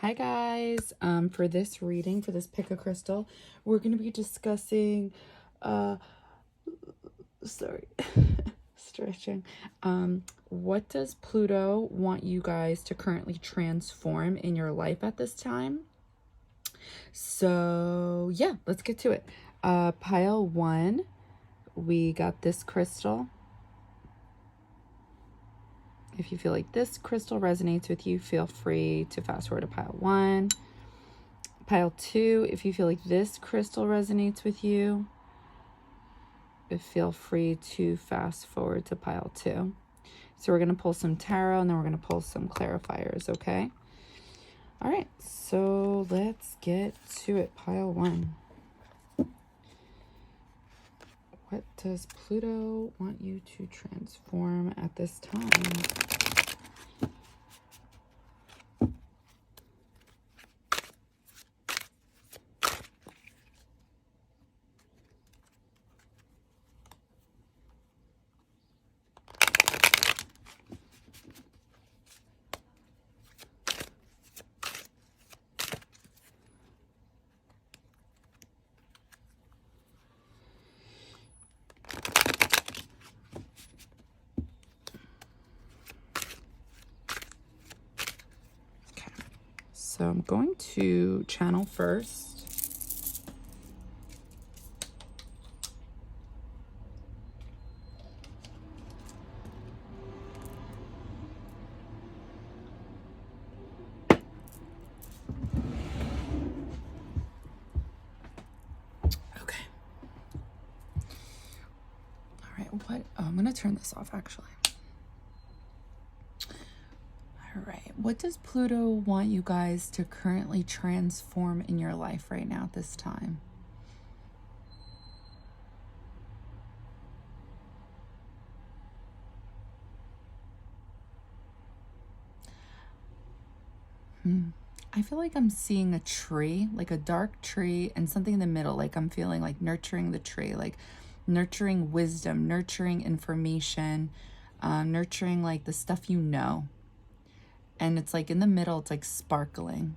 Hi guys, for this reading, for this PickACrystal, we're going to be discussing, stretching, what does Pluto want you guys to currently transform in your life at this time? So yeah, let's get to it. Pile 1, we got this crystal. If you feel like this crystal resonates with you, feel free to fast forward to pile 1. Pile 2, if you feel like this crystal resonates with you, feel free to fast forward to pile 2. So we're going to pull some tarot and then we're going to pull some clarifiers, okay? All right, so let's get to it. Pile 1. What does Pluto want you to transform at this time? So I'm going to channel first. Okay. All right, I'm going to turn this off actually. All right, what does Pluto want you guys to currently transform in your life right now at this time? I feel like I'm seeing a tree, like a dark tree and something in the middle. Like I'm feeling like nurturing the tree, like nurturing wisdom, nurturing information, nurturing like the stuff you know. And it's like in the middle, it's like sparkling.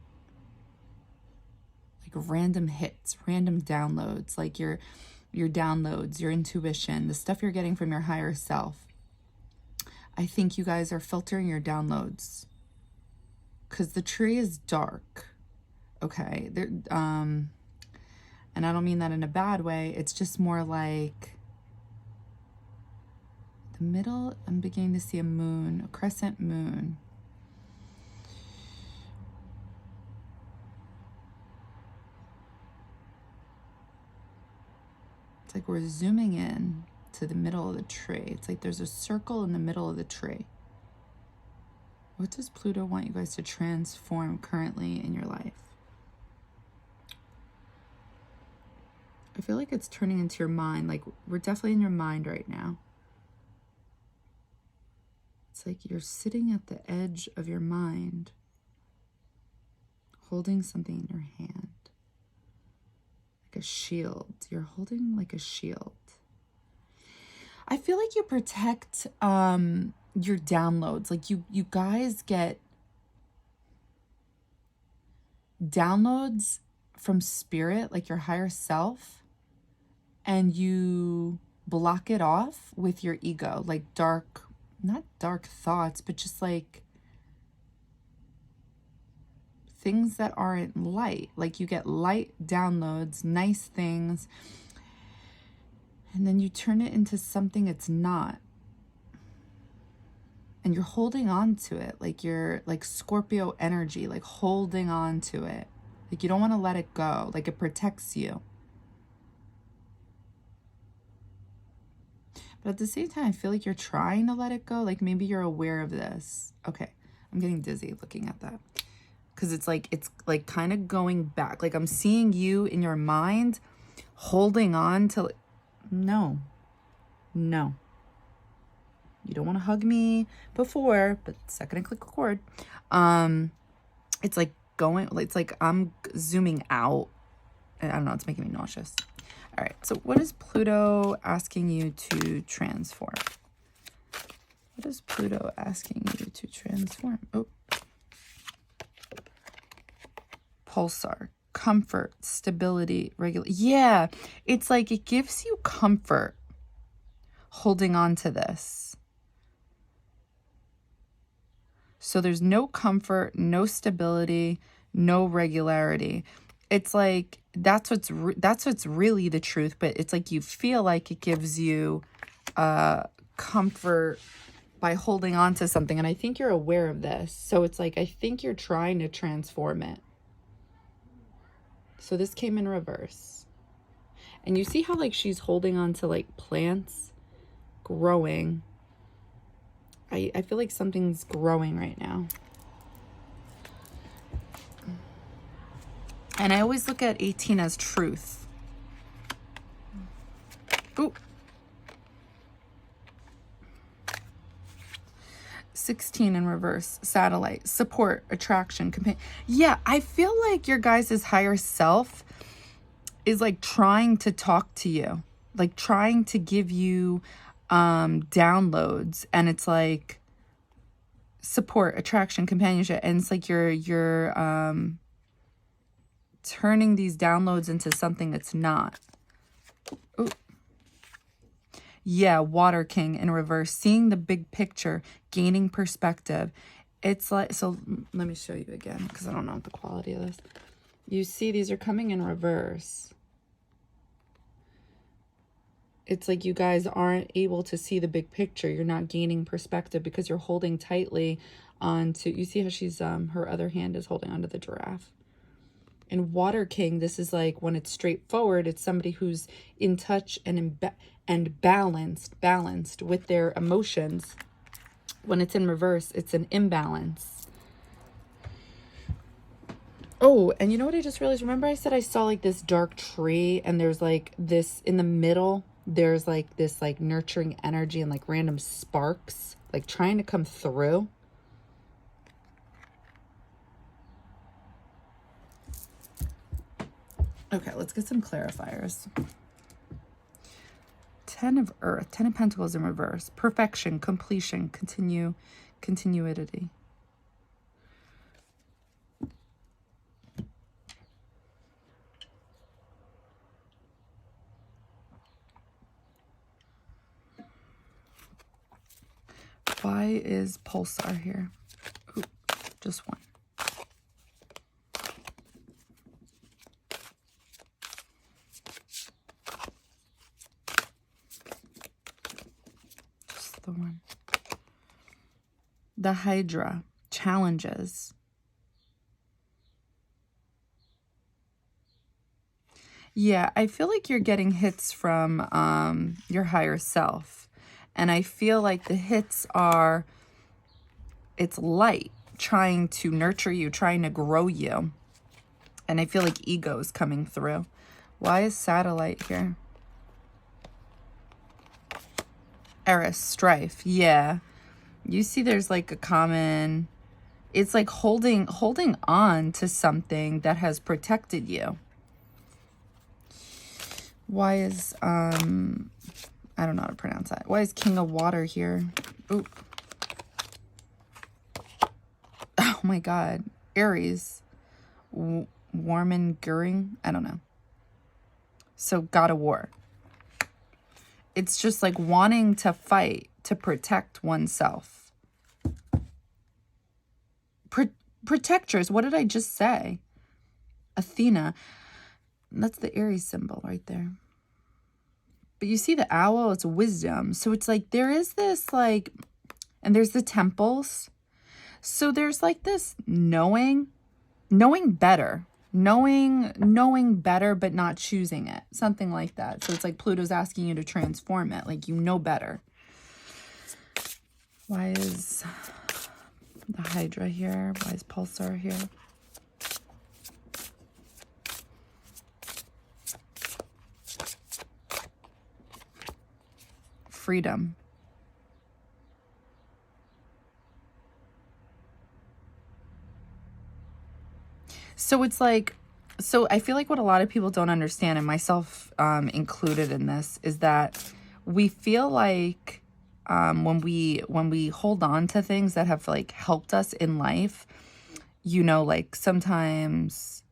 Like random hits, random downloads, like your downloads, your intuition, the stuff you're getting from your higher self. I think you guys are filtering your downloads because the tree is dark. Okay. And I don't mean that in a bad way. It's just more like the middle. I'm beginning to see a moon, a crescent moon. It's like we're zooming in to the middle of the tree. It's like there's a circle in the middle of the tree. What does Pluto want you guys to transform currently in your life? I feel like it's turning into your mind. Like we're definitely in your mind right now. It's like you're sitting at the edge of your mind, holding something in your hand. Like a shield. You're holding like a shield. I feel like you protect your downloads. Like you guys get downloads from spirit, like your higher self, and you block it off with your ego, like not dark thoughts, but just like things that aren't light. Like you get light downloads, nice things, and then you turn it into something it's not. And you're holding on to it, like you're like Scorpio energy, like holding on to it. Like you don't want to let it go, like it protects you. But at the same time, I feel like you're trying to let it go. Like maybe you're aware of this. Okay, I'm getting dizzy looking at that. Because it's like kind of going back. Like I'm seeing you in your mind holding on to, no. You don't want to hug me before, but the second I click record, it's like going, it's like I'm zooming out. I don't know, it's making me nauseous. All right, so what is Pluto asking you to transform? What is Pluto asking you to transform? Oh. pulsar, comfort, stability, regular. Yeah, it's like it gives you comfort holding on to this. So there's no comfort, no stability, no regularity. It's like that's what's really the truth, but it's like you feel like it gives you comfort by holding on to something, and I think you're aware of this. So it's like I think you're trying to transform it. So this came in reverse. And you see how like she's holding on to like plants growing. I feel like something's growing right now. And I always look at 18 as truth. Ooh. 16 in reverse, satellite, support, attraction, companion. Yeah, I feel like your guys' higher self is like trying to talk to you, like trying to give you downloads, and it's like support, attraction, companionship, and it's like you're turning these downloads into something it's not. Ooh. Yeah, Water King in reverse, seeing the big picture, gaining perspective. It's like, so let me show you again because I don't know the quality of this. You see these are coming in reverse. It's like you guys aren't able to see the big picture. You're not gaining perspective because you're holding tightly onto, you see how she's, her other hand is holding onto the giraffe. In Water King, this is like when it's straightforward, it's somebody who's in touch and balanced with their emotions. When it's in reverse, it's an imbalance. Oh, and you know what I just realized? Remember I said I saw like this dark tree and there's like this in the middle, there's like this like nurturing energy and like random sparks like trying to come through. Okay, let's get some clarifiers. 10 of Earth, 10 of Pentacles in reverse. Perfection, completion, continuity. Why is Pulsar here? Ooh, just one. The one. The Hydra, challenges. Yeah, I feel like you're getting hits from your higher self. And I feel like the hits are, it's light, trying to nurture you, trying to grow you. And I feel like ego is coming through. Why is satellite here? ERIS, strife. Yeah. You see there's like a common, it's like holding on to something that has protected you. Why is, I don't know how to pronounce that. Why is King of Water here? Ooh. Oh my God. Aries. Warmongering? I don't know. So God of War. It's just like wanting to fight to protect oneself. Protectors. What did I just say? Athena. That's the Aries symbol right there. But you see the owl, it's wisdom. So it's like there is this like, and there's the temples. So there's like this knowing better. Knowing better, but not choosing it. Something like that. So it's like Pluto's asking you to transform it. Like you know better. Why is the Hydra here? Why is Pulsar here? Freedom. So it's like, so I feel like what a lot of people don't understand, and myself included in this, is that we feel like when we hold on to things that have like helped us in life, you know, like sometimes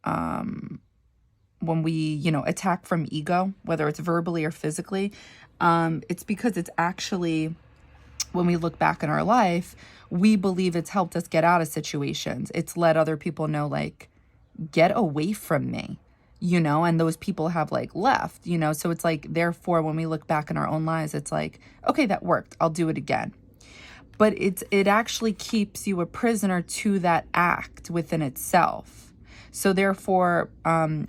when we, you know, attack from ego, whether it's verbally or physically, it's because it's actually, when we look back in our life, we believe it's helped us get out of situations. It's let other people know, like, get away from me, you know, and those people have like left, you know, so it's like, therefore, when we look back in our own lives, it's like, okay, that worked, I'll do it again. But it actually keeps you a prisoner to that act within itself. So therefore,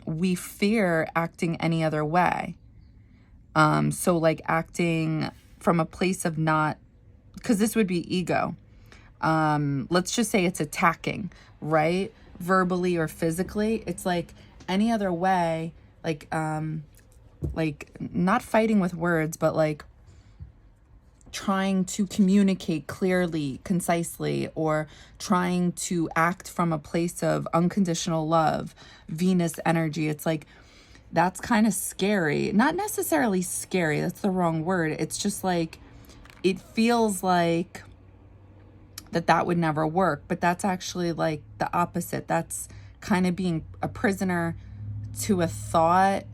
we fear acting any other way. So like acting from a place of not, because this would be ego. Let's just say it's attacking, right? Verbally or physically. It's like any other way, like not fighting with words, but like trying to communicate clearly, concisely, or trying to act from a place of unconditional love, Venus energy. It's like, that's kind of scary. Not necessarily scary, that's the wrong word. It's just like, it feels like that would never work, but that's actually like the opposite. That's kind of being a prisoner to a thought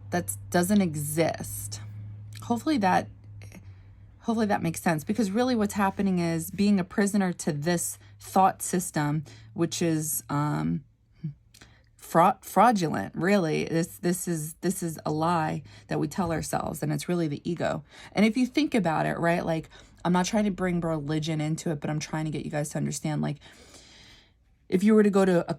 that doesn't exist. Hopefully that makes sense, because really what's happening is being a prisoner to this thought system, which is fraudulent. Really, this is a lie that we tell ourselves, and it's really the ego. And if you think about it, right, like, I'm not trying to bring religion into it, but I'm trying to get you guys to understand, like, if you were to go to a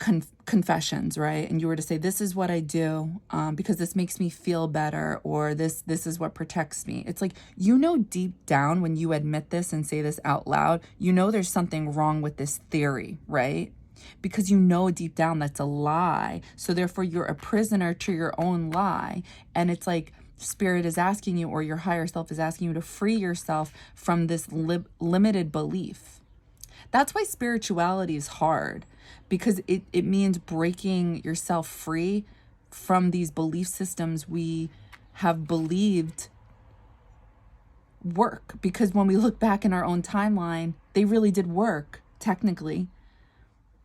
confessions, right, and you were to say, this is what I do because this makes me feel better, or this is what protects me. It's like, you know, deep down when you admit this and say this out loud, you know there's something wrong with this theory, right? Because you know deep down that's a lie. So therefore you're a prisoner to your own lie. And it's like spirit is asking you, or your higher self is asking you, to free yourself from this limited belief. That's why spirituality is hard, because it means breaking yourself free from these belief systems we have believed work. Because when we look back in our own timeline, they really did work, technically,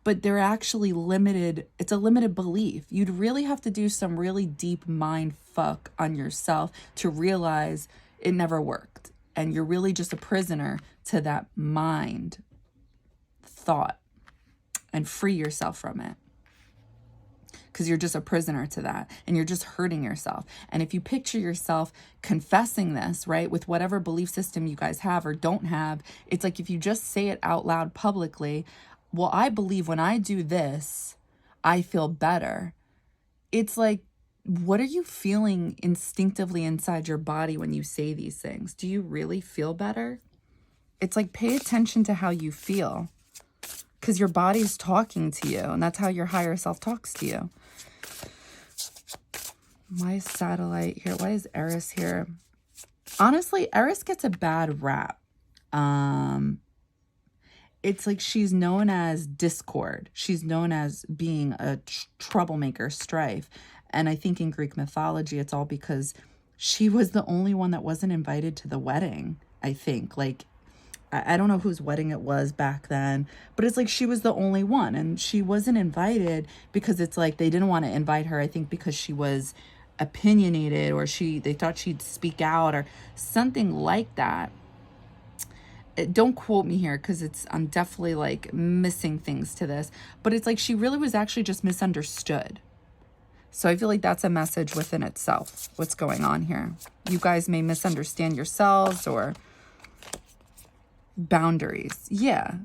but they're actually limited. It's a limited belief. You'd really have to do some really deep mind fuck on yourself to realize it never worked. And you're really just a prisoner to that mind thought, and free yourself from it, because you're just a prisoner to that, and you're just hurting yourself. And if you picture yourself confessing this, right, with whatever belief system you guys have or don't have, it's like, if you just say it out loud publicly, well, I believe when I do this, I feel better. It's like, what are you feeling instinctively inside your body when you say these things? Do you really feel better? It's like, pay attention to how you feel, because your body's talking to you, and that's how your higher self talks to you. Why is satellite here? Why is ERIS here? Honestly, ERIS gets a bad rap. It's like, she's known as discord. She's known as being a troublemaker, strife. And I think in Greek mythology, it's all because she was the only one that wasn't invited to the wedding, I think. Like, I don't know whose wedding it was back then, but it's like, she was the only one, and she wasn't invited because it's like, they didn't want to invite her, I think, because she was opinionated, or they thought she'd speak out or something like that. Don't quote me here, because I'm definitely like missing things to this, but it's like, she really was actually just misunderstood. So I feel like that's a message within itself, what's going on here. You guys may misunderstand yourselves, or boundaries. Yeah.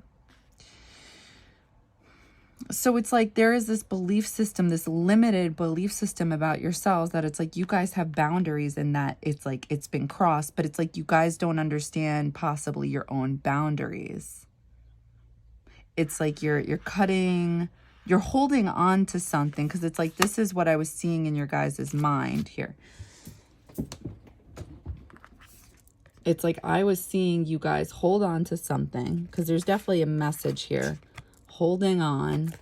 So it's like, there is this belief system, this limited belief system about yourselves, that it's like, you guys have boundaries, and that it's like, it's been crossed, but it's like, you guys don't understand possibly your own boundaries. It's like, you're holding on to something, because it's like, this is what I was seeing in your guys' mind here. It's like, I was seeing you guys hold on to something, because there's definitely a message here. Holding on.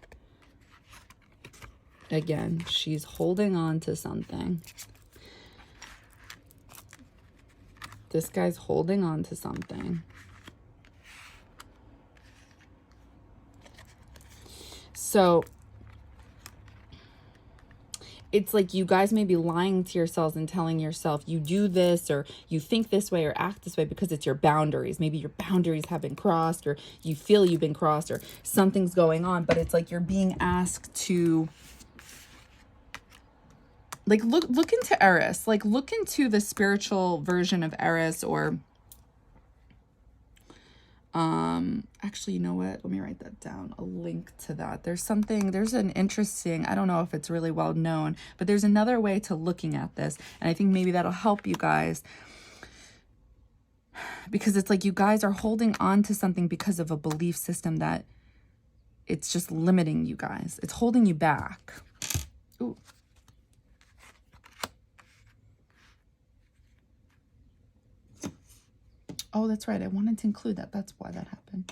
Again, she's holding on to something. This guy's holding on to something. So it's like you guys may be lying to yourselves and telling yourself you do this or you think this way or act this way because it's your boundaries. Maybe your boundaries have been crossed, or you feel you've been crossed, or something's going on, but it's like you're being asked to like look into ERIS, like look into the spiritual version of ERIS, or actually, you know what, let me write that down, a link to that. There's an interesting, I don't know if it's really well known, but there's another way to looking at this, and I think maybe that'll help you guys, because it's like you guys are holding on to something because of a belief system that it's just limiting you guys. It's holding you back. Ooh. Oh, that's right. I wanted to include that. That's why that happened.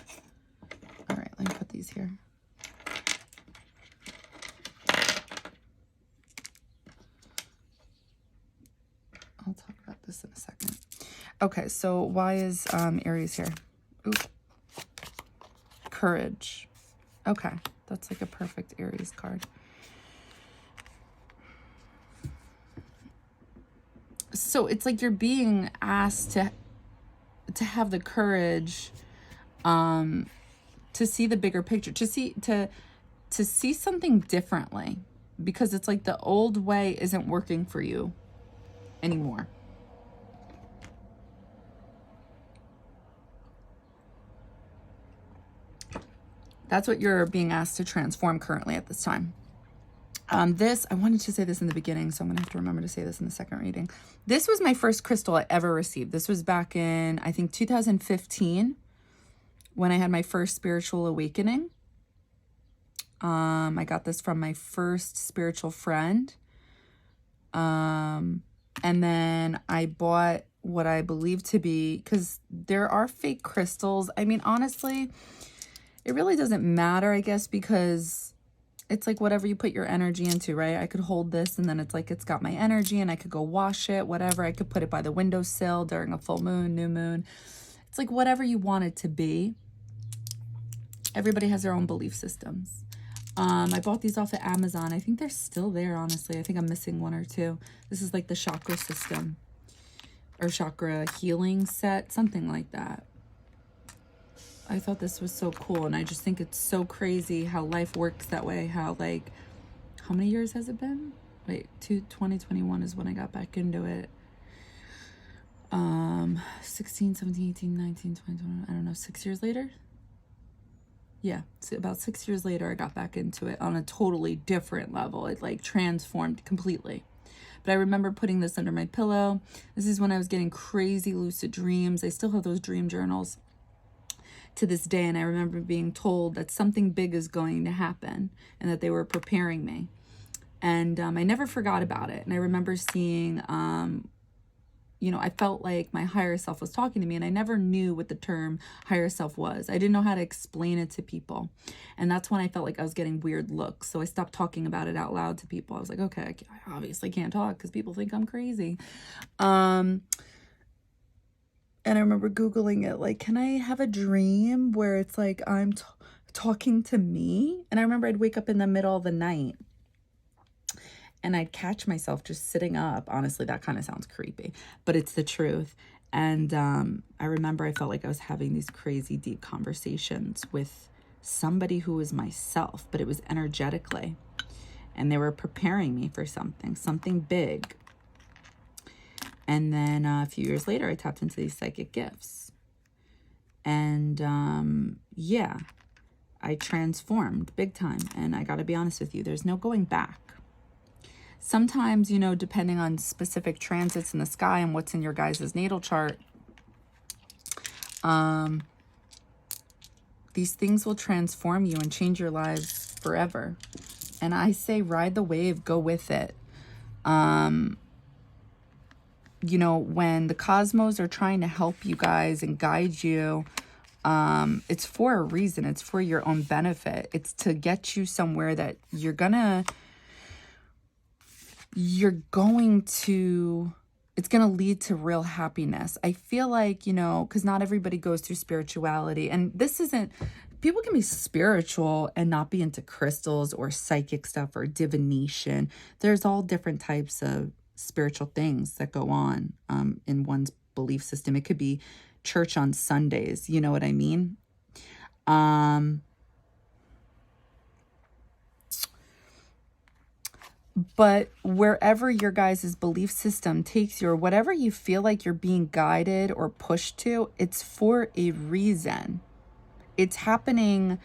All right, let me put these here. I'll talk about this in a second. Okay, so why is Aries here? Ooh. Courage. Okay, that's like a perfect Aries card. So it's like you're being asked to have the courage to see the bigger picture, to see something differently, because it's like the old way isn't working for you anymore. That's what you're being asked to transform currently at this time. I wanted to say this in the beginning, so I'm gonna have to remember to say this in the second reading. This was my first crystal I ever received. This was back in, I think, 2015, when I had my first spiritual awakening. I got this from my first spiritual friend. And then I bought what I believe to be, because there are fake crystals. I mean, honestly, it really doesn't matter, I guess, because it's like whatever you put your energy into, right? I could hold this and then it's like it's got my energy and I could go wash it, whatever. I could put it by the windowsill during a full moon, new moon. It's like whatever you want it to be. Everybody has their own belief systems. I bought these off of Amazon. I think they're still there, honestly. I think I'm missing one or two. This is like the chakra system or chakra healing set, something like that. I thought this was so cool, and I just think it's so crazy how life works that way. How, like, how many years has it been? Wait, 2021 is when I got back into it. 16, 17, 18, 19, 20, 21, I don't know, 6 years later? Yeah, so about 6 years later, I got back into it on a totally different level. It, like, transformed completely. But I remember putting this under my pillow. This is when I was getting crazy lucid dreams. I still have those dream journals to this day, and I remember being told that something big is going to happen and that they were preparing me, and I never forgot about it. And I remember seeing you know, I felt like my higher self was talking to me, and I never knew what the term higher self was. I didn't know how to explain it to people, and that's when I felt like I was getting weird looks. So I stopped talking about it out loud to people. I was like, okay, I obviously can't talk because people think I'm crazy. And I remember Googling it, like, can I have a dream where it's like I'm talking to me? And I remember I'd wake up in the middle of the night and I'd catch myself just sitting up. Honestly, that kind of sounds creepy, but it's the truth. And I remember I felt like I was having these crazy deep conversations with somebody who was myself, but it was energetically. And they were preparing me for something big. And then a few years later, I tapped into these psychic gifts. And yeah, I transformed big time. And I got to be honest with you, there's no going back. Sometimes, you know, depending on specific transits in the sky and what's in your guys' natal chart, these things will transform you and change your lives forever. And I say ride the wave, go with it. You know, when the cosmos are trying to help you guys and guide you, it's for a reason. It's for your own benefit. It's to get you somewhere that you're going to, it's going to lead to real happiness. I feel like, you know, because not everybody goes through spirituality. And this isn't people can be spiritual and not be into crystals or psychic stuff or divination. There's all different types of spiritual things that go on in one's belief system. It could be church on Sundays. You know what I mean? But wherever your guys' belief system takes you, or whatever you feel like you're being guided or pushed to, it's for a reason. It's happening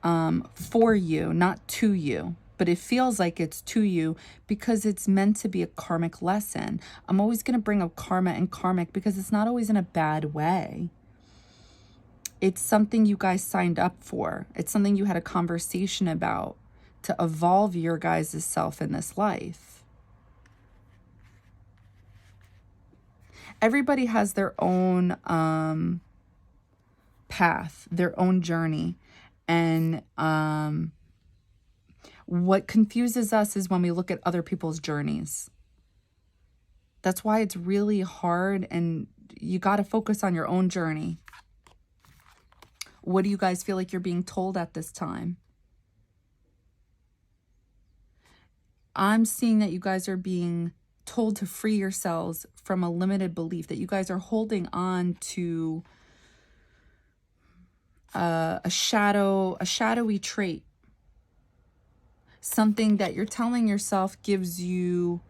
for you, not to you. But it feels like it's to you because it's meant to be a karmic lesson. I'm always going to bring up karma and karmic because it's not always in a bad way. It's something you guys signed up for. It's something you had a conversation about to evolve your guys' self in this life. Everybody has their own path, their own journey. And what confuses us is when we look at other people's journeys. That's why it's really hard, and you got to focus on your own journey. What do you guys feel like you're being told at this time? I'm seeing that you guys are being told to free yourselves from a limited belief, that you guys are holding on to a shadowy trait. Something that you're telling yourself gives you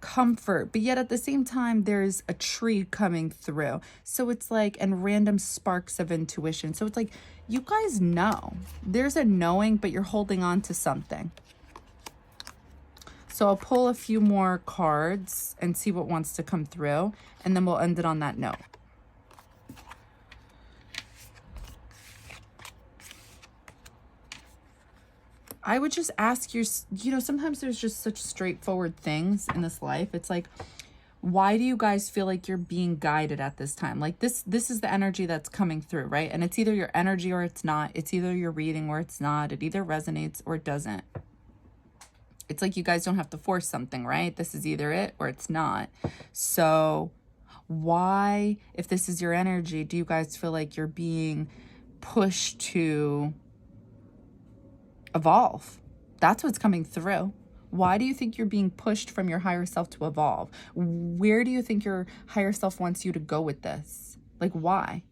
comfort, but yet at the same time, there's a tree coming through. So it's like, and random sparks of intuition. So it's like, you guys know. There's a knowing, but you're holding on to something. So I'll pull a few more cards and see what wants to come through, and then we'll end it on that note. I would just ask you know, sometimes there's just such straightforward things in this life. It's like, why do you guys feel like you're being guided at this time? Like this is the energy that's coming through, right? And it's either your energy or it's not. It's either your reading or it's not. It either resonates or it doesn't. It's like you guys don't have to force something, right? This is either it or it's not. So why, if this is your energy, do you guys feel like you're being pushed to evolve? That's what's coming through. Why do you think you're being pushed from your higher self to evolve? Where do you think your higher self wants you to go with this? Like, why?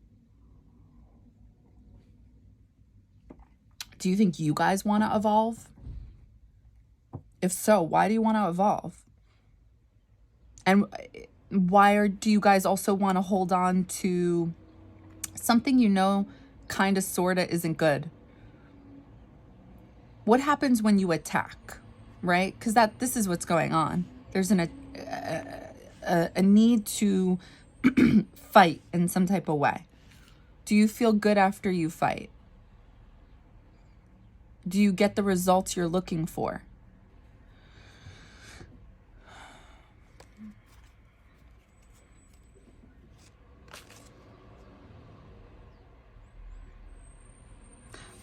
Do you think you guys want to evolve? If so, why do you want to evolve? And why do you guys also want to hold on to something you know kind of sort of isn't good? What happens when you attack, right? Because this is what's going on. There's a need to fight in some type of way. Do you feel good after you fight? Do you get the results you're looking for?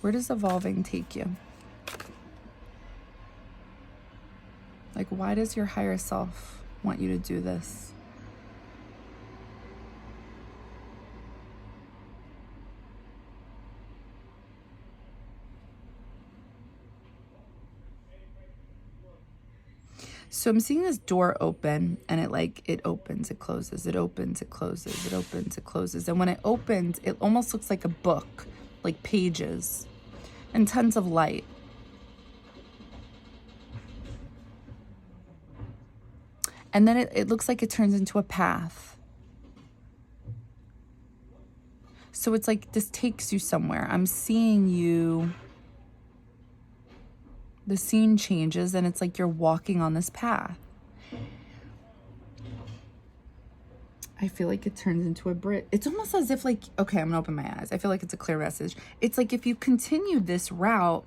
Where does evolving take you? Like, why does your higher self want you to do this? So I'm seeing this door open, and it opens, it closes, it opens, it closes, it opens, it closes. And when it opens, it almost looks like a book, like pages and tons of light. And then it looks like it turns into a path. So it's like this takes you somewhere. I'm seeing you. The scene changes and it's like you're walking on this path. I feel like it turns into a bridge. It's almost as if like, okay, I'm gonna open my eyes. I feel like it's a clear message. It's like if you continue this route,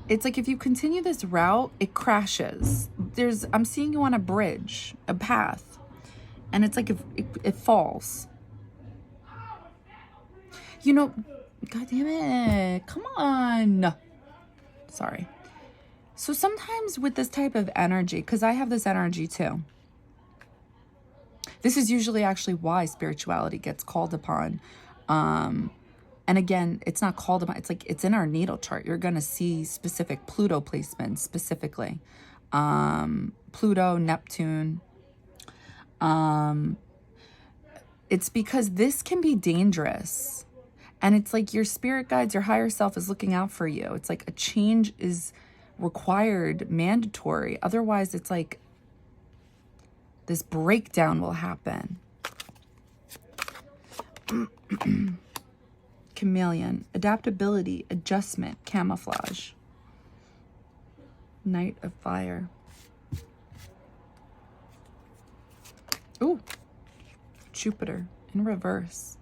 it crashes. I'm seeing you on a bridge, a path, and it's like if it falls. You know, God damn it, come on. Sorry. So sometimes with this type of energy, because I have this energy too. This is usually actually why spirituality gets called upon. And again, it's not called upon, it's like it's in our natal chart. You're going to see specific Pluto placements specifically. Pluto, Neptune. It's because this can be dangerous. And it's like your spirit guides, your higher self is looking out for you. It's like a change is required, mandatory. Otherwise, it's like this breakdown will happen. Chameleon, adaptability, adjustment, camouflage. Knight of Fire. Ooh, Jupiter in reverse.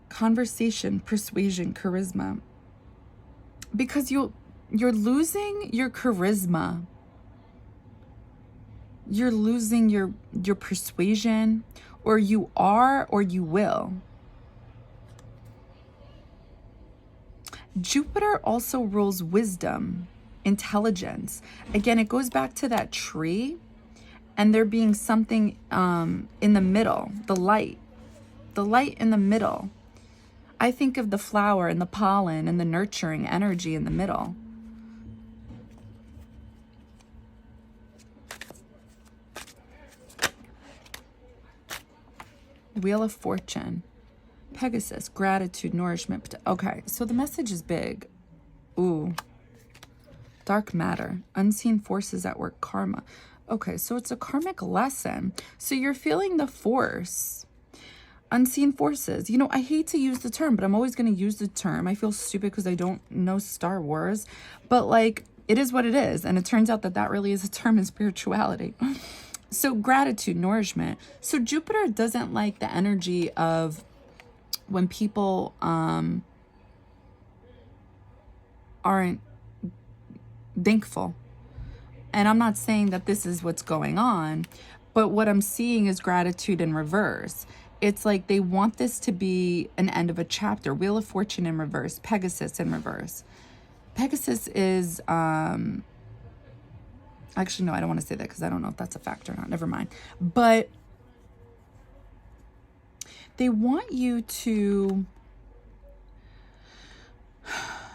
Conversation, persuasion, charisma. Because you're losing your charisma. You're losing your persuasion, or you are, or you will. Jupiter also rules wisdom, intelligence. Again, it goes back to that tree and there being something in the middle, the light in the middle. I think of the flower and the pollen and the nurturing energy in the middle. Wheel of Fortune. Pegasus, gratitude, nourishment. Okay, so the message is big. Ooh. Dark matter, unseen forces at work, karma. Okay, so it's a karmic lesson. So you're feeling the force. Unseen forces. You know, I hate to use the term, but I'm always going to use the term. I feel stupid because I don't know Star Wars. But like, it is what it is. And it turns out that that really is a term in spirituality. So gratitude, nourishment. So Jupiter doesn't like the energy of when people aren't thankful. And I'm not saying that this is what's going on, but what I'm seeing is gratitude in reverse. It's like they want this to be an end of a chapter. Wheel of Fortune in reverse, Pegasus in reverse. Pegasus is, actually, no, I don't want to say that because I don't know if that's a fact or not. Never mind. But they want you to,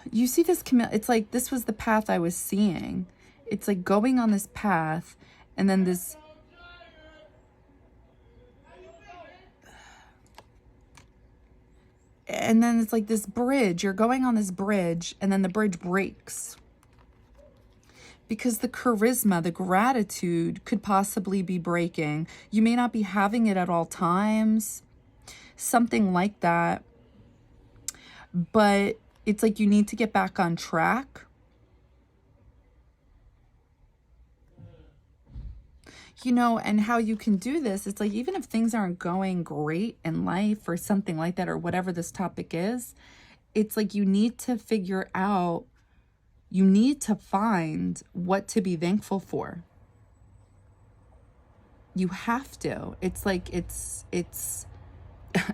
you see this, it's like this was the path I was seeing. It's like going on this path and then this, and then it's like this bridge. You're going on this bridge and then the bridge breaks. Because the charisma, the gratitude could possibly be breaking. You may not be having it at all times. Something like that. But it's like you need to get back on track. You know, and how you can do this, it's like even if things aren't going great in life or something like that, or whatever this topic is, it's like you need to figure out, you need to find what to be thankful for. You have to. It's like, it's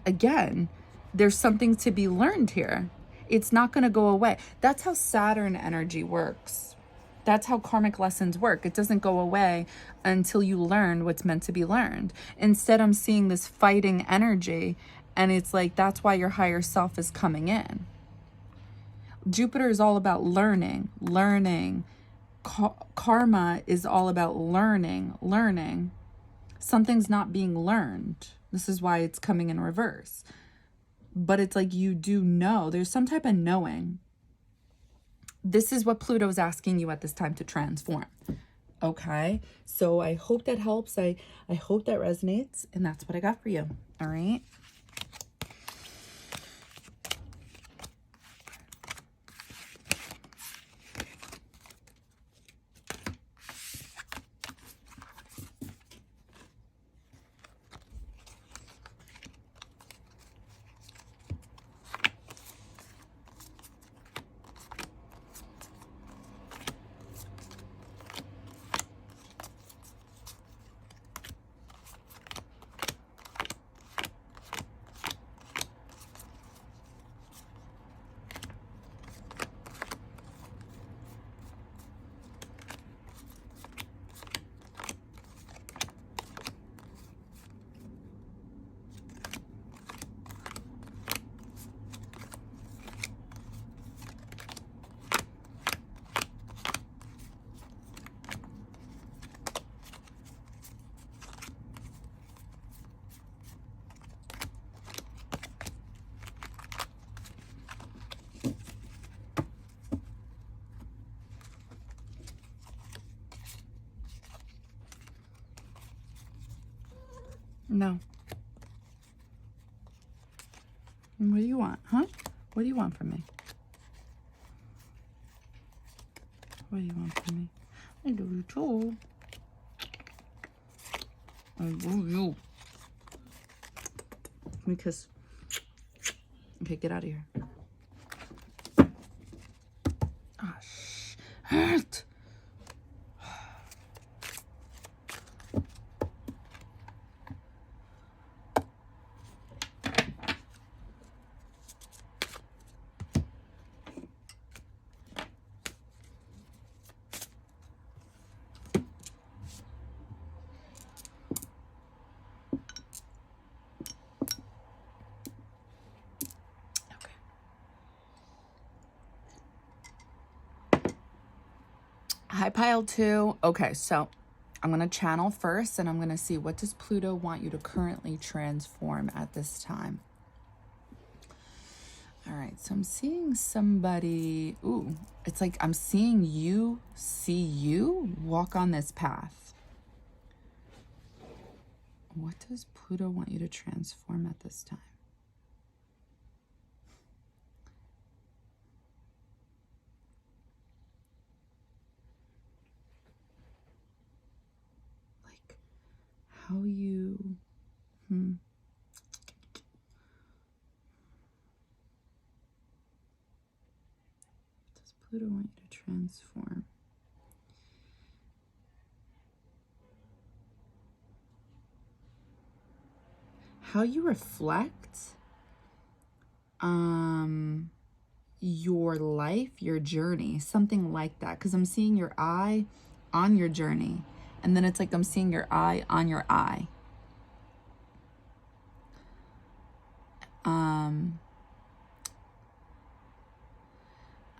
again, there's something to be learned here. It's not going to go away. That's how Saturn energy works. That's how karmic lessons work. It doesn't go away until you learn what's meant to be learned. Instead, I'm seeing this fighting energy, and it's like that's why your higher self is coming in. Jupiter is all about learning. Karma is all about learning. Something's not being learned. This is why it's coming in reverse. But it's like you do know. There's some type of knowing. This is what Pluto is asking you at this time to transform. Okay? So I hope that helps. I hope that resonates. And that's what I got for you. All right? No. What do you want, huh? What do you want from me? What do you want from me? I do you too. I love you. Let me kiss. Okay, get out of here. Ah, shit. Hi, pile 2. Okay, so I'm going to channel first, and I'm going to see, what does Pluto want you to currently transform at this time? All right, so I'm seeing somebody. Ooh, it's like I'm seeing you see you walk on this path. What does Pluto want you to transform at this time? How you, does Pluto want you to transform? How you reflect your life, your journey, something like that. Because I'm seeing your eye on your journey, and then it's like I'm seeing your eye on your eye.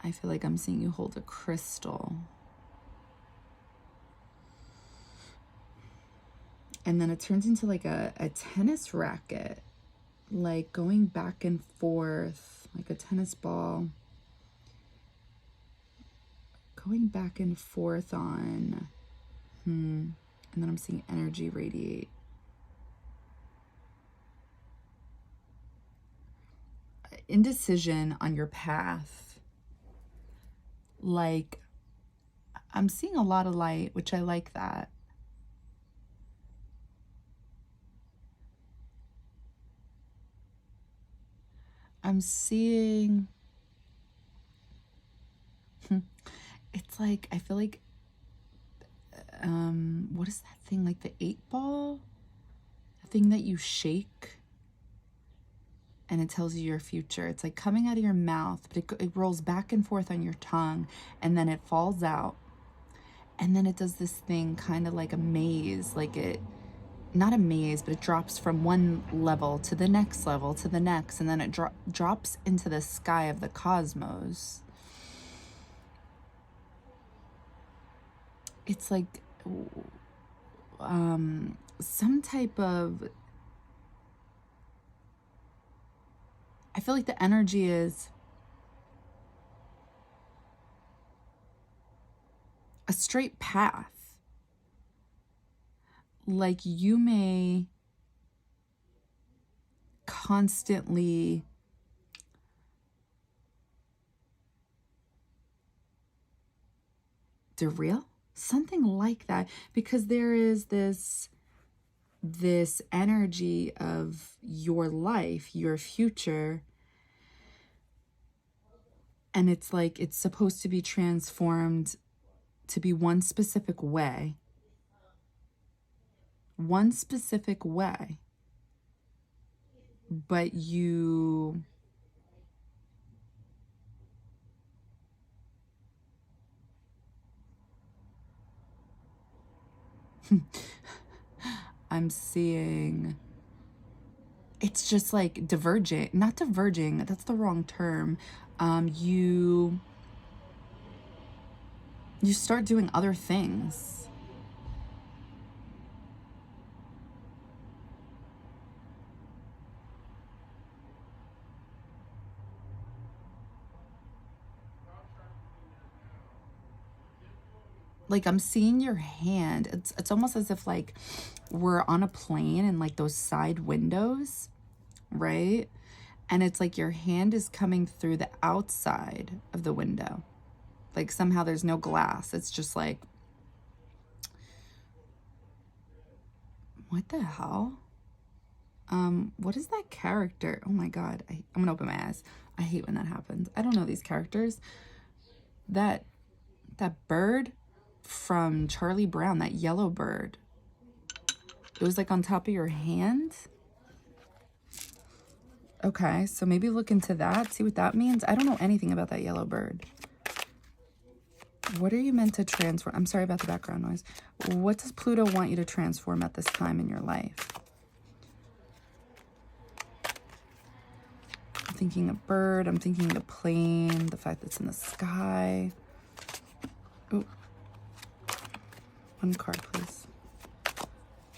I feel like I'm seeing you hold a crystal. And then it turns into like a tennis racket, like going back and forth, like a tennis ball, going back and forth on, and then I'm seeing energy radiate. Indecision on your path. Like, I'm seeing a lot of light, which I like that. I'm seeing, it's like, I feel like, what is that thing? Like the 8-ball? The thing that you shake and it tells you your future. It's like coming out of your mouth, but it rolls back and forth on your tongue, and then it falls out. And then it does this thing kind of like a maze, like it, not a maze, but it drops from one level to the next level to the next, and then it drops into the sky of the cosmos. It's like some type of, I feel like the energy is a straight path. Like you may constantly derail, something like that, because there is this energy of your life, your future, and it's like it's supposed to be transformed to be one specific way, but you I'm seeing, it's just like diverging, not diverging, that's the wrong term. You start doing other things. like I'm seeing your hand. It's almost as if like we're on a plane and like those side windows, right? And it's like your hand is coming through the outside of the window. Like somehow there's no glass. It's just like, what the hell? What is that character? Oh my God. I'm gonna open my eyes. I hate when that happens. I don't know these characters. That bird from Charlie Brown, that yellow bird. It was like on top of your hand. Okay, so maybe look into that. See what that means. I don't know anything about that yellow bird. What are you meant to transform? I'm sorry about the background noise. What does Pluto want you to transform at this time in your life? I'm thinking a bird. I'm thinking the plane, the fact that it's in the sky. Ooh. One card, please.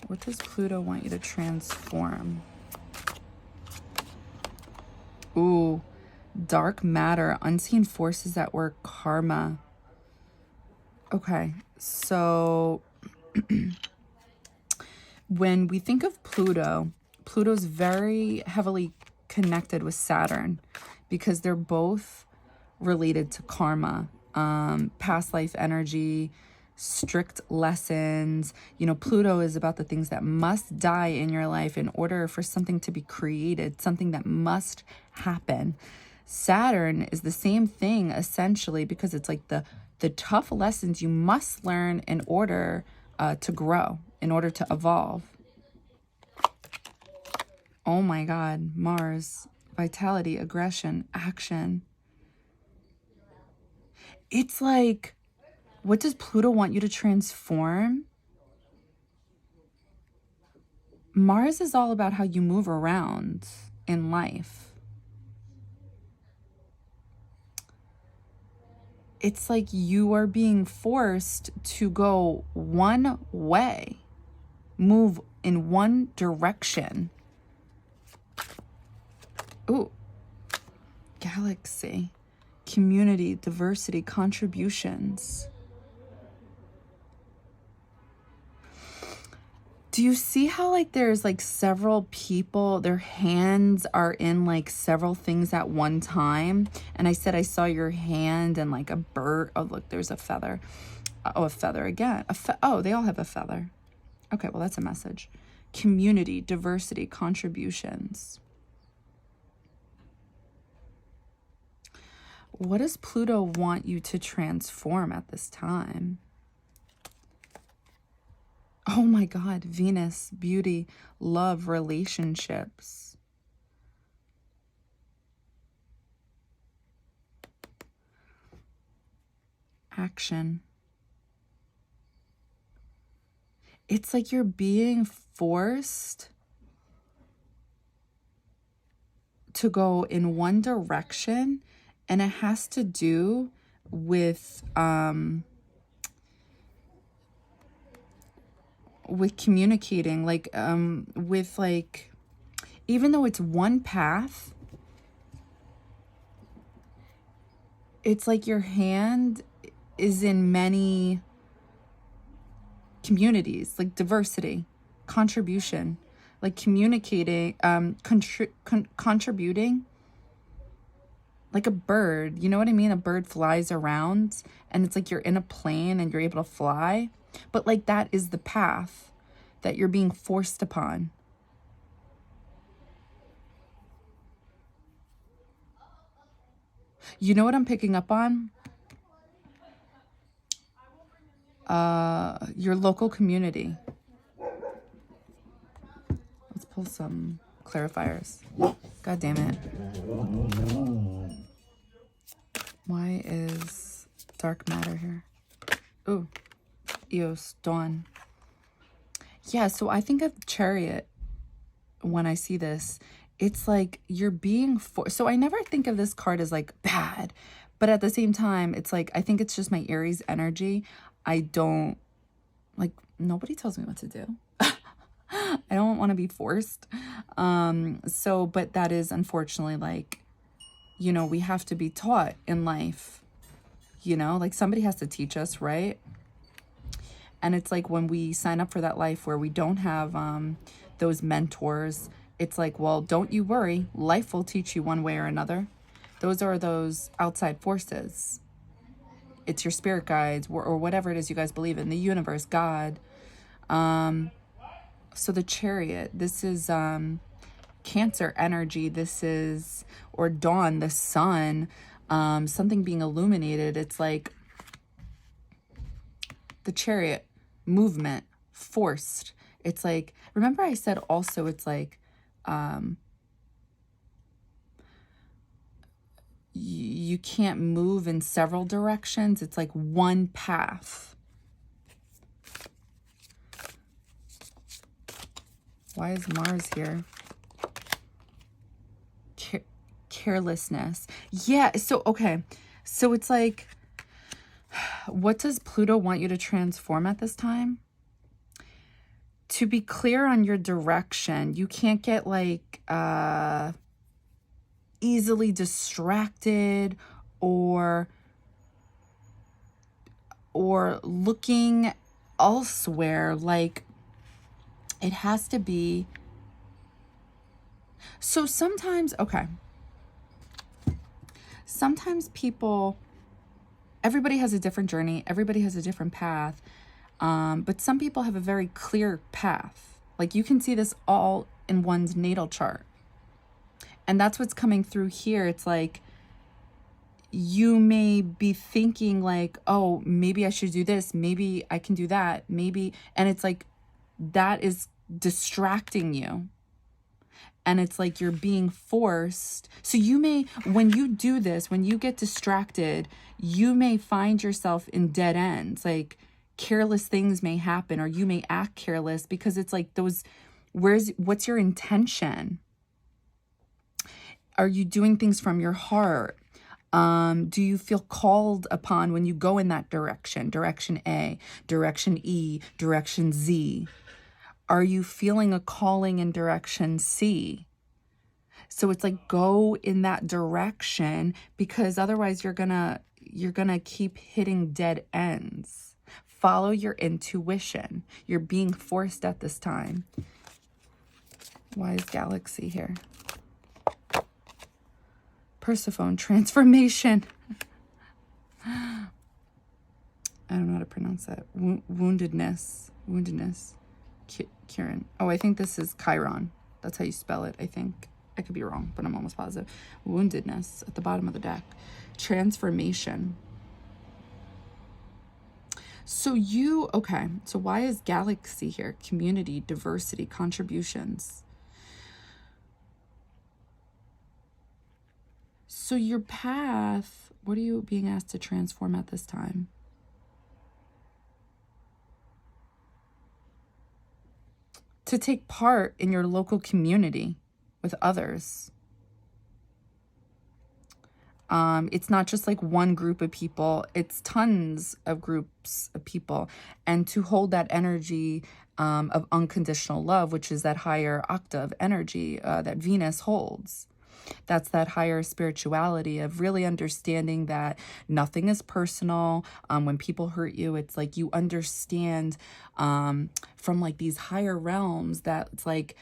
What does Pluto want you to transform? Ooh, dark matter, unseen forces at work, karma. Okay, so when we think of Pluto, Pluto's very heavily connected with Saturn because they're both related to karma, past life energy, strict lessons. You know, Pluto is about the things that must die in your life in order for something to be created, something that must happen. Saturn is the same thing essentially because it's like the tough lessons you must learn in order to grow, in order to evolve. Oh my God, Mars, vitality, aggression, action. It's like, what does Pluto want you to transform? Mars is all about how you move around in life. It's like you are being forced to go one way, move in one direction. Ooh, galaxy, community, diversity, contributions. Do you see how like there's like several people, their hands are in like several things at one time? And I said I saw your hand and like a bird. Oh, look, there's a feather. Oh, a feather again. Oh, they all have a feather. Okay, well, that's a message. Community, diversity, contributions. What does Pluto want you to transform at this time? Oh my God, Venus, beauty, love, relationships. Action. It's like you're being forced to go in one direction, and it has to do with communicating, like with like, even though it's one path, it's like your hand is in many communities, like diversity, contribution, like communicating, contributing, like a bird. You know what I mean? A bird flies around and it's like you're in a plane and you're able to fly. But like that is the path that you're being forced upon. You know what I'm picking up on? Your local community. Let's pull some clarifiers. God damn it. Why is dark matter here? Ooh. Eos, dawn. Yeah, so I think of Chariot when I see this. It's like you're being forced. So I never think of this card as like bad, but at the same time, it's like, I think it's just my Aries energy. I don't, like, nobody tells me what to do. I don't want to be forced. So, but that is unfortunately like, you know, we have to be taught in life, you know, like somebody has to teach us, right? And it's like when we sign up for that life where we don't have those mentors, it's like, well, don't you worry. Life will teach you one way or another. Those are those outside forces. It's your spirit guides or whatever it is you guys believe in, the universe, God. So the Chariot, this is Cancer energy. This is, or dawn, the sun, something being illuminated. It's like the Chariot, movement, forced. It's like, remember I said also it's like you can't move in several directions. It's like one path. Why is Mars here? Carelessness. Yeah, so, okay. So it's like, what does Pluto want you to transform at this time? To be clear on your direction. You can't get like easily distracted or looking elsewhere. Like, it has to be. So sometimes, okay. Sometimes people, everybody has a different journey. Everybody has a different path. But some people have a very clear path. Like, you can see this all in one's natal chart. And that's what's coming through here. It's like, you may be thinking like, oh, maybe I should do this. Maybe I can do that. Maybe. And it's like, that is distracting you. And it's like you're being forced. So you may, when you do this, when you get distracted, you may find yourself in dead ends. Like, careless things may happen, or you may act careless because it's like those, what's your intention? Are you doing things from your heart? Do you feel called upon when you go in that direction? Direction A, direction E, direction Z. Are you feeling a calling in direction C? So it's like, go in that direction, because otherwise you're gonna keep hitting dead ends. Follow your intuition. You're being forced at this time. Why is Galaxy here? Persephone, transformation. I don't know how to pronounce that. Woundedness. Kieran. Oh, I think this is Chiron. That's how you spell it, I think. I could be wrong, but I'm almost positive. Woundedness at the bottom of the deck. Transformation. So okay. So why is Galaxy here? Community, diversity, contributions. So your path, what are you being asked to transform at this time? To take part in your local community with others. It's not just like one group of people, it's tons of groups of people. And to hold that energy of unconditional love, which is that higher octave energy that Venus holds. That's that higher spirituality of really understanding that nothing is personal. When people hurt you, it's like you understand from like these higher realms that it's like,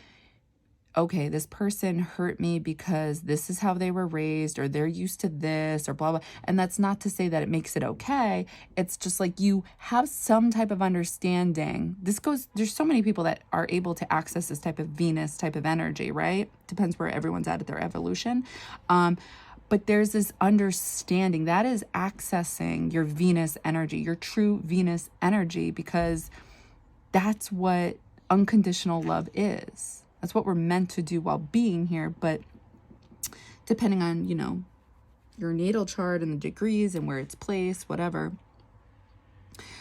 okay, this person hurt me because this is how they were raised, or they're used to this, or blah, blah. And that's not to say that it makes it okay. It's just like you have some type of understanding. There's so many people that are able to access this type of Venus type of energy, right? Depends where everyone's at their evolution. But there's this understanding that is accessing your Venus energy, your true Venus energy, because that's what unconditional love is. That's what we're meant to do while being here. But depending on, your natal chart and the degrees and where it's placed, whatever.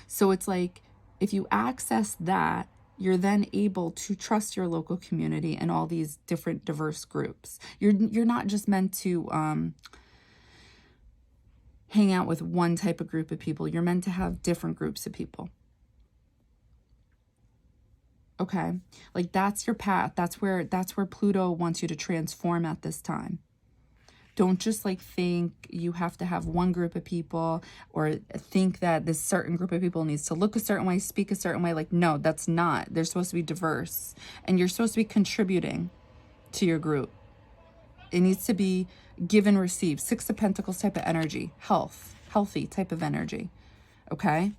So it's like, if you access that, you're then able to trust your local community and all these different diverse groups. You're not just meant to hang out with one type of group of people. You're meant to have different groups of people. Okay, like that's your path. That's where Pluto wants you to transform at this time. Don't just like think you have to have one group of people, or think that this certain group of people needs to look a certain way, speak a certain way. Like, no, that's not. They're supposed to be diverse, and you're supposed to be contributing to your group. It needs to be give and receive. 6 of Pentacles type of energy. Healthy type of energy. Okay.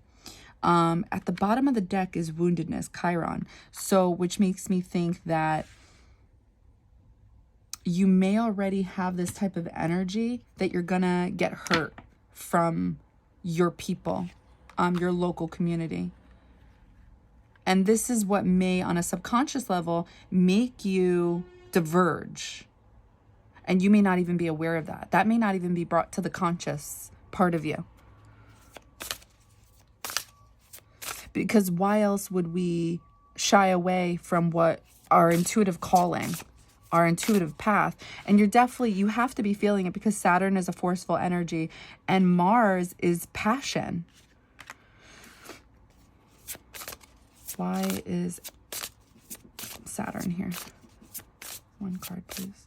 At the bottom of the deck is woundedness, Chiron. So, which makes me think that you may already have this type of energy that you're gonna get hurt from your people, your local community. And this is what may, on a subconscious level, make you diverge. And you may not even be aware of that. That may not even be brought to the conscious part of you. Because why else would we shy away from what our intuitive calling, our intuitive path? And you have to be feeling it, because Saturn is a forceful energy and Mars is passion. Why is Saturn here? One card, please.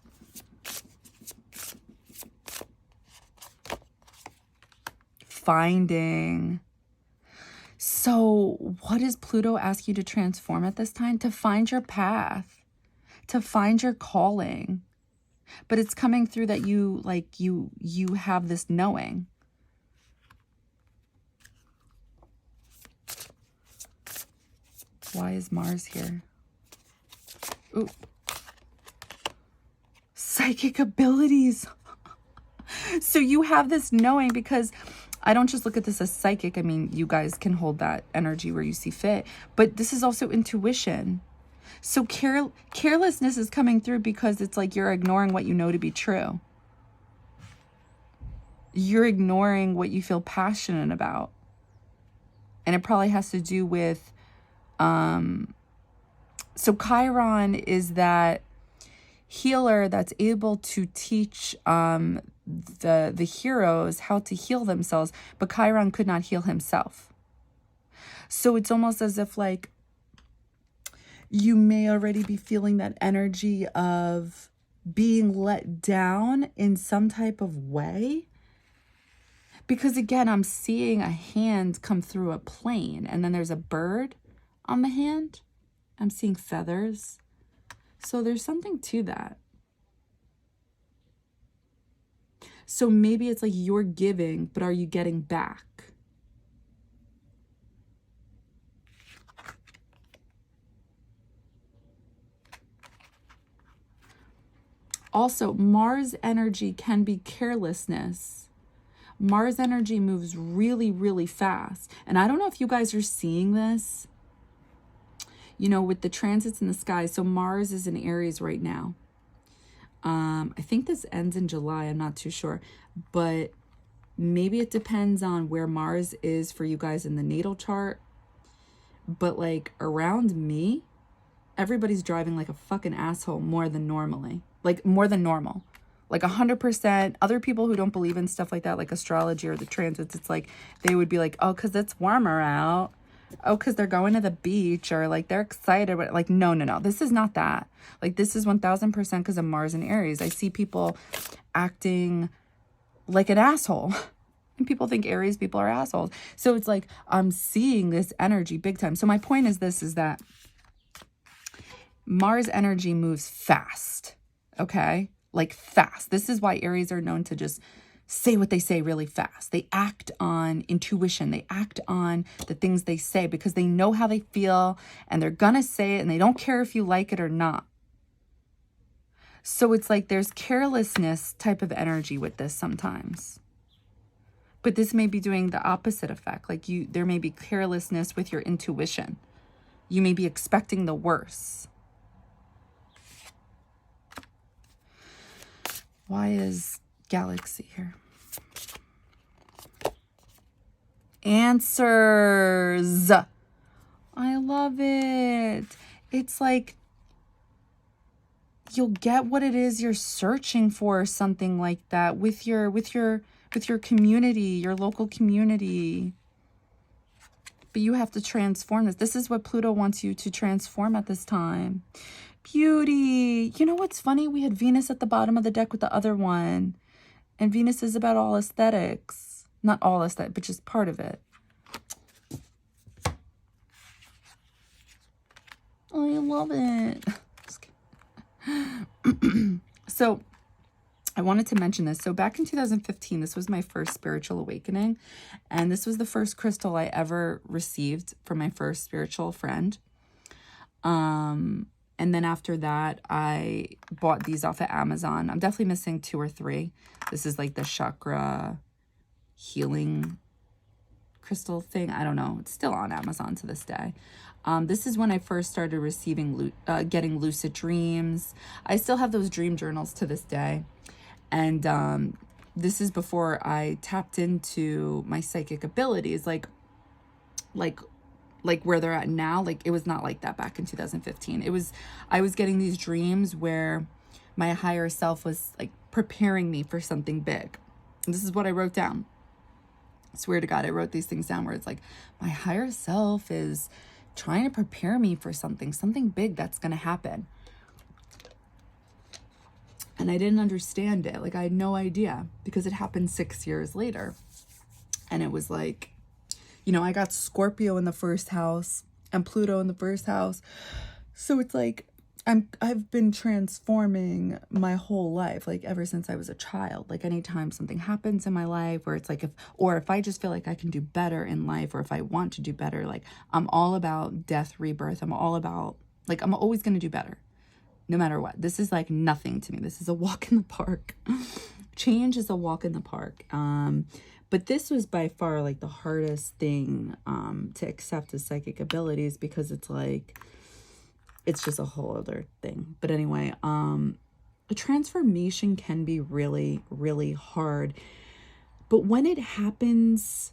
Finding. So what does Pluto ask you to transform at this time? To find your path, to find your calling. But it's coming through that you have this knowing. Why is Mars here? Ooh. Psychic abilities. So you have this knowing, because I don't just look at this as psychic. I mean, you guys can hold that energy where you see fit. But this is also intuition. So carelessness is coming through, because it's like you're ignoring what you know to be true. You're ignoring what you feel passionate about. And it probably has to do with... So Chiron is that healer that's able to teach the heroes how to heal themselves, but Chiron could not heal himself. So it's almost as if like you may already be feeling that energy of being let down in some type of way. Because again, I'm seeing a hand come through a plane, and then there's a bird on the hand. I'm seeing feathers. So there's something to that. So maybe it's like you're giving, but are you getting back? Also, Mars energy can be carelessness. Mars energy moves really, really fast. And I don't know if you guys are seeing this, you know, with the transits in the sky. So Mars is in Aries right now. I think this ends in July. I'm not too sure. But maybe it depends on where Mars is for you guys in the natal chart. But like around me, everybody's driving like a fucking asshole more than normally. Like more than normal. Like 100%. Other people who don't believe in stuff like that, like astrology or the transits, it's like they would be like, oh, because it's warmer out. Oh, because they're going to the beach, or like they're excited. But like, no. This is not that. Like this is 1000% because of Mars and Aries. I see people acting like an asshole. And people think Aries people are assholes. So it's like I'm seeing this energy big time. So my point is this, is that Mars energy moves fast. Okay? Like fast. This is why Aries are known to just say what they say really fast. They act on intuition. They act on the things they say because they know how they feel, and they're gonna say it, and they don't care if you like it or not. So it's like there's carelessness type of energy with this sometimes. But this may be doing the opposite effect. Like there may be carelessness with your intuition. You may be expecting the worst. Why is Galaxy here? Answers. I love it. It's like you'll get what it is you're searching for, or something like that, with your community, your local community. But you have to transform this. This is what Pluto wants you to transform at this time. Beauty. You know what's funny? We had Venus at the bottom of the deck with the other one. And Venus is about all aesthetics. Not all aesthetic, but just part of it. Oh, I love it. So I wanted to mention this. So back in 2015, this was my first spiritual awakening. And this was the first crystal I ever received from my first spiritual friend. And then after that, I bought these off of Amazon. I'm definitely missing 2 or 3. This is like the chakra healing crystal thing. I don't know. It's still on Amazon to this day. This is when I first started receiving, getting lucid dreams. I still have those dream journals to this day. And this is before I tapped into my psychic abilities, like where they're at now. Like, it was not like that back in 2015. I was getting these dreams where my higher self was like preparing me for something big. And this is what I wrote down. I swear to God, I wrote these things down where it's like, my higher self is trying to prepare me for something big that's going to happen. And I didn't understand it. Like, I had no idea, because it happened 6 years later. And it was like, you know, I got Scorpio in the first house and Pluto in the first house. So it's like, I've been transforming my whole life, like ever since I was a child. Like, anytime something happens in my life where it's like, if I just feel like I can do better in life, or if I want to do better, like, I'm all about death, rebirth. I'm all about, like, I'm always going to do better no matter what. This is like nothing to me. This is a walk in the park. Change is a walk in the park. But this was by far like the hardest thing to accept as psychic abilities, because it's like, it's just a whole other thing. But anyway, a transformation can be really, really hard. But when it happens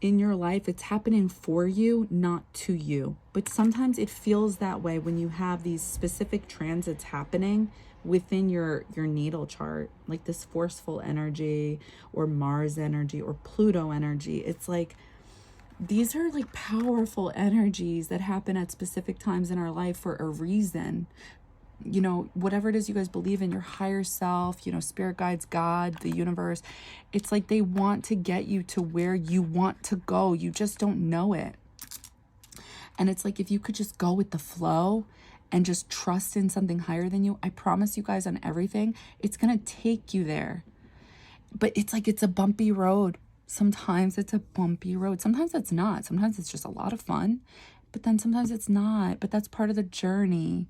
in your life, it's happening for you, not to you. But sometimes it feels that way when you have these specific transits happening within your natal chart, like this forceful energy, or Mars energy, or Pluto energy. It's like, these are like powerful energies that happen at specific times in our life for a reason. You know, whatever it is you guys believe in, your higher self, you know, spirit guides, God, the universe, it's like they want to get you to where you want to go. You just don't know it. And it's like, if you could just go with the flow and just trust in something higher than you, I promise you guys, on everything, it's going to take you there. But it's like, it's a bumpy road. Sometimes it's a bumpy road. Sometimes it's not. Sometimes it's just a lot of fun. But then sometimes it's not. But that's part of the journey.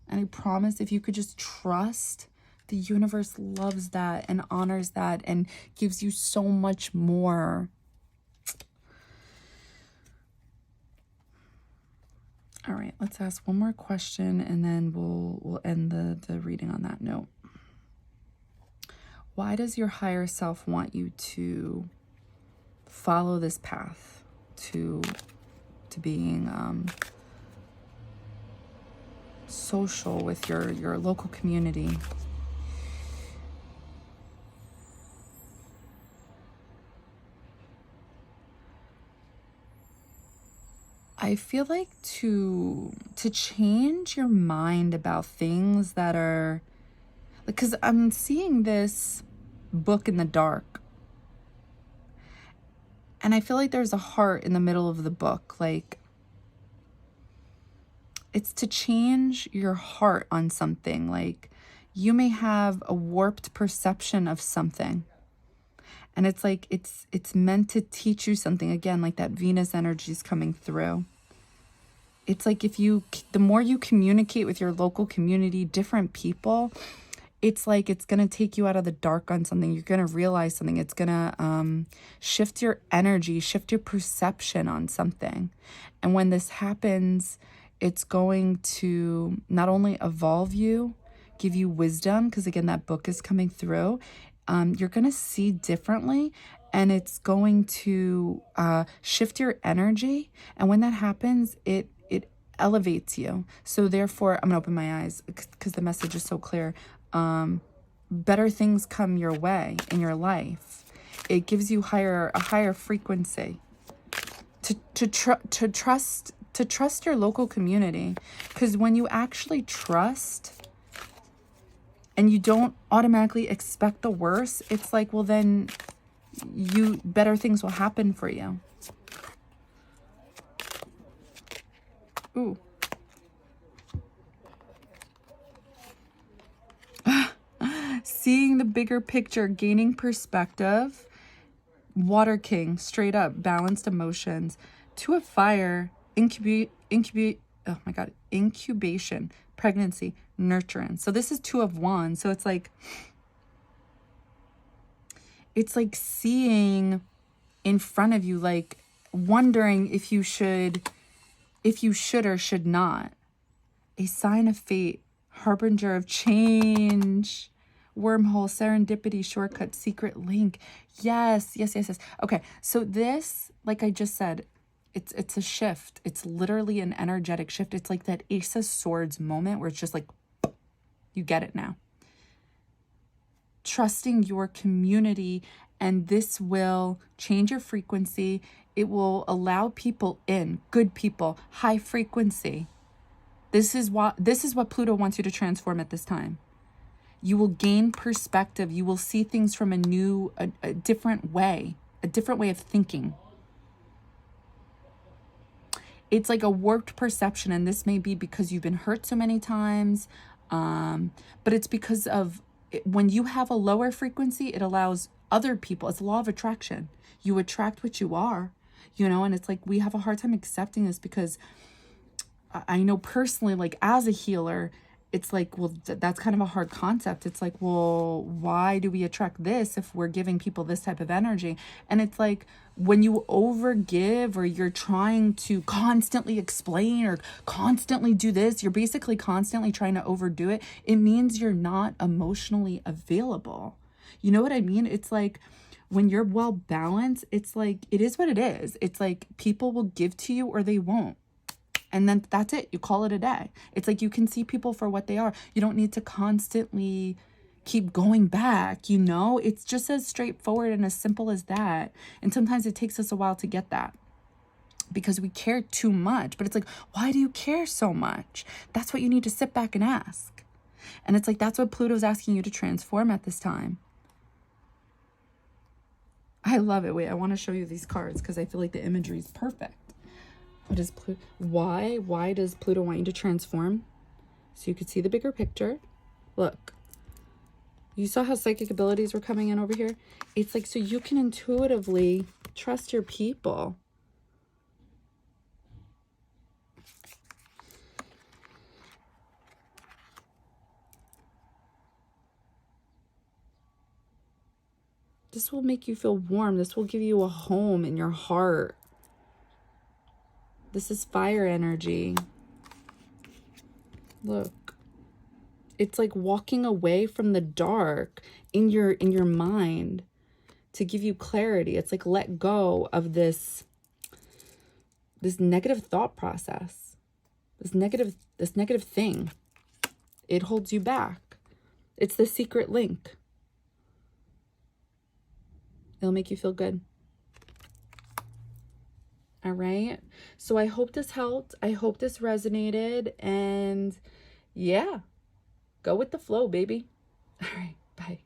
And I promise, if you could just trust, the universe loves that and honors that and gives you so much more. All right, let's ask one more question, and then we'll end the reading on that note. Why does your higher self want you to follow this path to being social with your local community? I feel like to change your mind about things that are, because I'm seeing this book in the dark, and I feel like there's a heart in the middle of the book. Like, it's to change your heart on something. Like, you may have a warped perception of something, and it's like, it's meant to teach you something. Again, like that Venus energy is coming through. It's like, the more you communicate with your local community, different people, it's like, it's going to take you out of the dark on something. You're going to realize something. It's going to shift your energy, shift your perception on something. And when this happens, it's going to not only evolve you, give you wisdom, because again, that book is coming through. You're going to see differently, and it's going to shift your energy. And when that happens, it elevates you. So therefore, I'm gonna open my eyes because the message is so clear. Better things come your way in your life. It gives you a higher frequency to trust your local community. Because when you actually trust, and you don't automatically expect the worst, it's like, well, then better things will happen for you. Ooh. Seeing the bigger picture, gaining perspective. Water King, straight up, balanced emotions. Two of Fire, oh my God, incubation, pregnancy, nurturance. So this is Two of Wands. So it's like seeing in front of you, like wondering if you should or should not. A sign of fate, harbinger of change, wormhole, serendipity, shortcut, secret link. Yes. Okay, so this, like I just said, it's a shift. It's literally an energetic shift. It's like that Ace of Swords moment where it's just like, you get it now. Trusting your community, and this will change your frequency. It will allow people in, good people, high frequency. This is what Pluto wants you to transform at this time. You will gain perspective. You will see things from a different way of thinking. It's like a warped perception, and this may be because you've been hurt so many times, but it's because of when you have a lower frequency, it allows other people. It's a law of attraction. You attract what you are, and it's like we have a hard time accepting this because I know personally, like as a healer, it's like, well, that's kind of a hard concept. It's like, well, why do we attract this if we're giving people this type of energy? And it's like when you overgive or you're trying to constantly explain or constantly do this, you're basically constantly trying to overdo it. It means you're not emotionally available. You know what I mean? It's like when you're well balanced, it's like, it is what it is. It's like people will give to you or they won't. And then that's it. You call it a day. It's like you can see people for what they are. You don't need to constantly keep going back, It's just as straightforward and as simple as that. And sometimes it takes us a while to get that because we care too much. But it's like, why do you care so much? That's what you need to sit back and ask. And it's like, that's what Pluto's asking you to transform at this time. I love it. Wait, I want to show you these cards because I feel like the imagery is perfect. What is Pluto? Why does Pluto want you to transform? So you could see the bigger picture. Look, you saw how psychic abilities were coming in over here? It's like so you can intuitively trust your people. This will make you feel warm. This will give you a home in your heart. This is fire energy. Look. It's like walking away from the dark in your mind to give you clarity. It's like let go of this negative thought process. This negative thing. It holds you back. It's the secret link. It'll make you feel good. All right. So I hope this helped. I hope this resonated. And yeah, go with the flow, baby. All right. Bye.